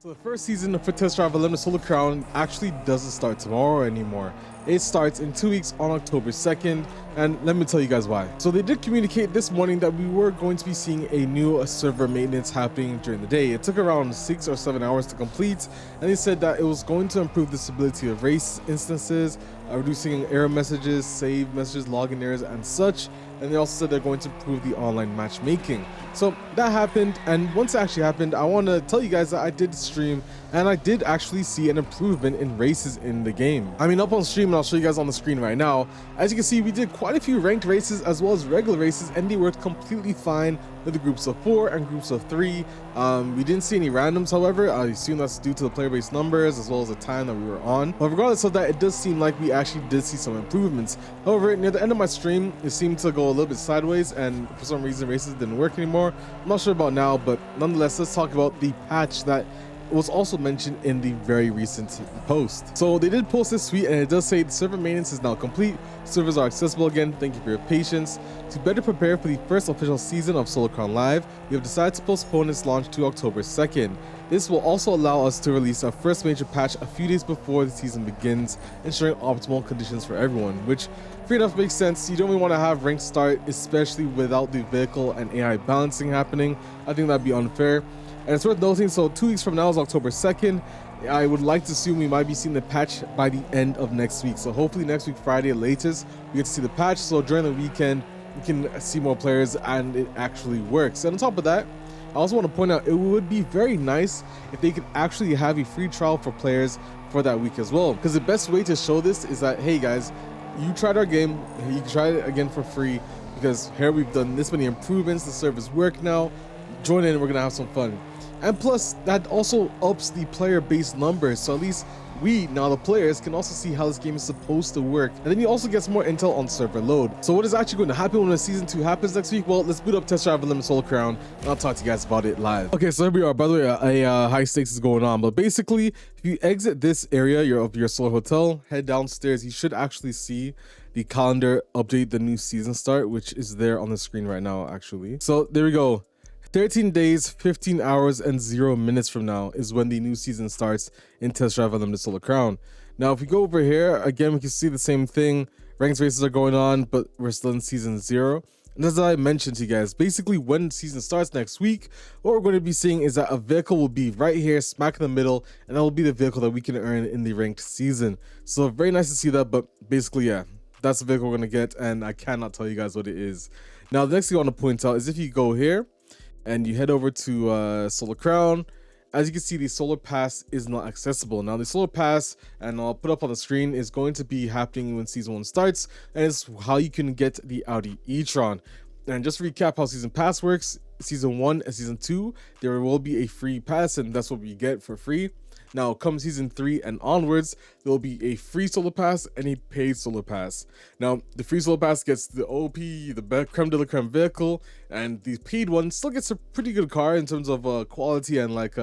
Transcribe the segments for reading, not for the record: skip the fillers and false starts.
So the first season for Test Drive Unlimited Solar Crown actually doesn't start tomorrow anymore. It starts in 2 weeks on October 2nd, and let me tell you guys why. So they did communicate this morning that we were going to be seeing a new server maintenance happening during the day. It took around 6 or 7 hours to complete, and they said that it was going to improve the stability of race instances, reducing error messages, save messages, login errors, and such. And they also said they're going to improve the online matchmaking. So that happened, and once it actually happened, I want to tell you guys that I did stream and I did actually see an improvement in races in the game. I mean, up on stream, and I'll show you guys on the screen right now. As you can see, we did quite a few ranked races as well as regular races, and they worked completely fine with the groups of 4 and groups of 3. We didn't see any randoms, however. I assume that's due to the player base numbers as well as the time that we were on. But regardless of that, it does seem like we actually did see some improvements. However, near the end of my stream, it seemed to go a little bit sideways, and for some reason races didn't work anymore. I'm not sure about now, but nonetheless, let's talk about the patch that was also mentioned in the very recent post. So they did post this tweet, and it does say the server maintenance is now complete. Servers are accessible again. Thank you for your patience. To better prepare for the first official season of Solar Crown Live, we have decided to postpone its launch to October 2nd. This will also allow us to release our first major patch a few days before the season begins, ensuring optimal conditions for everyone, which fair enough makes sense. You don't really want to have ranked start, especially without the vehicle and AI balancing happening. I think that'd be unfair. And it's worth noting, so 2 weeks from now is October 2nd. I would like to assume we might be seeing the patch by the end of next week. So hopefully next week, Friday at latest, we get to see the patch. So during the weekend, we can see more players and it actually works. And on top of that, I also want to point out it would be very nice if they could actually have a free trial for players for that week as well. Because the best way to show this is that, hey guys, you tried our game, you can try it again for free, because here we've done this many improvements, the servers work now, join in and we're gonna have some fun. And plus, that also ups the player base numbers, so at least we, now the players, can also see how this game is supposed to work. And then you also get some more intel on server load. So what is actually going to happen when the season 2 happens next week? Well, let's boot up Test Drive Unlimited Solar Crown, and I'll talk to you guys about it live. Okay, so here we are. By the way, a high stakes is going on, but basically, if you exit this area of your Solar Hotel, head downstairs, you should actually see the calendar update, the new season start, which is there on the screen right now, actually. So there we go. 13 days, 15 hours, and 0 minutes from now is when the new season starts in Test Drive Unlimited Solar Crown. Now, if we go over here, again, we can see the same thing. Ranked races are going on, but we're still in season 0. And as I mentioned to you guys, basically when season starts next week, what we're going to be seeing is that a vehicle will be right here, smack in the middle, and that will be the vehicle that we can earn in the ranked season. So very nice to see that, but basically, yeah, that's the vehicle we're going to get, and I cannot tell you guys what it is. Now, the next thing I want to point out is if you go here, and you head over to Solar Crown, as you can see, the Solar Pass is not accessible. Now, the Solar Pass, and I'll put up on the screen, is going to be happening when Season 1 starts, and it's how you can get the Audi e-tron. And just to recap how Season Pass works, Season 1 and Season 2, there will be a free pass, and that's what we get for free. Now, come Season 3 and onwards, there will be a free Solar Pass and a paid Solar Pass. Now, the free Solar Pass gets the OP, the creme de la creme vehicle, and the paid one still gets a pretty good car in terms of quality and like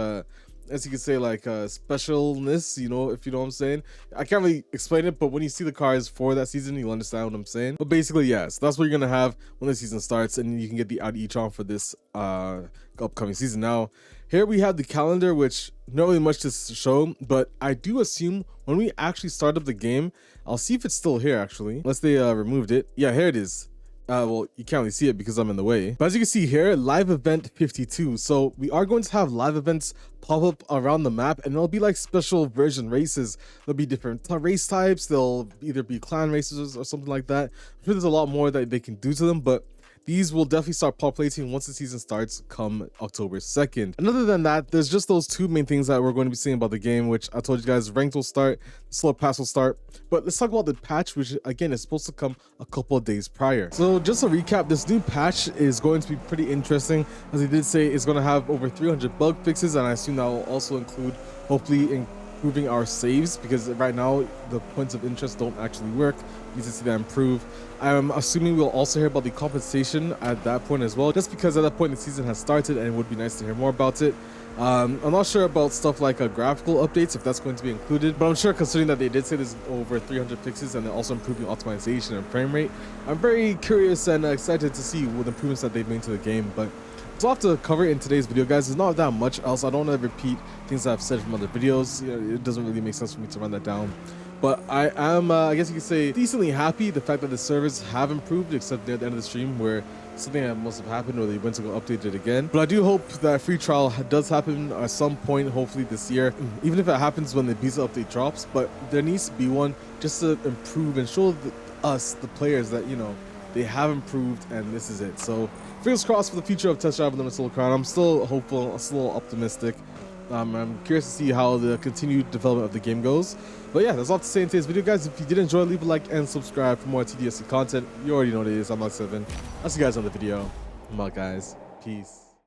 as you can say, like specialness, you know, if you know what I'm saying. I can't really explain it, but when you see the cars for that season, you'll understand what I'm saying. But basically, yes, that's what you're gonna have when the season starts, and you can get the Audi e-tron for this upcoming season. Now, here we have the calendar, which not really much to show, but I do assume when we actually start up the game, I'll see if it's still here actually, unless they removed it. Yeah, here it is. Well, you can't really see it because I'm in the way. But as you can see here, live event 52. So we are going to have live events pop up around the map, and they'll be like special version races. There'll be different race types. They'll either be clan races or something like that. I'm sure there's a lot more that they can do to them, but these will definitely start populating once the season starts come October 2nd. And other than that, there's just those 2 main things that we're going to be seeing about the game, which I told you guys, ranked will start, the Solar Pass will start. But let's talk about the patch, which again is supposed to come a couple of days prior. So just to recap, this new patch is going to be pretty interesting. As they did say, it's going to have over 300 bug fixes, and I assume that will also include hopefully improving our saves, because right now the points of interest don't actually work. We need to see that improve. I'm assuming we'll also hear about the compensation at that point as well, just because at that point the season has started and it would be nice to hear more about it. I'm not sure about stuff like graphical updates, if that's going to be included, but I'm sure considering that they did say there's over 300 fixes and they're also improving optimization and frame rate, I'm very curious and excited to see what improvements that they've made to the game. But So I'll have to cover it in today's video, guys. There's not that much else. I don't want to repeat things that I've said from other videos. You know, it doesn't really make sense for me to run that down. But I am, I guess you could say, decently happy the fact that the servers have improved, except near the end of the stream where something that must have happened or they went to go update it again. But I do hope that free trial does happen at some point, hopefully this year, even if it happens when the pizza update drops. But there needs to be one just to improve and show us, the players, that, you know, they have improved and this is it. So fingers crossed for the future of Test Drive Limited Solar Crown. I'm still hopeful, I'm still optimistic. I'm curious to see how the continued development of the game goes. But yeah, that's all to say in today's video, guys. If you did enjoy, leave a like and subscribe for more TDSC content. You already know what it is. I'm NextLevelRacing. I'll see you guys on the video. I'm out, guys. Peace.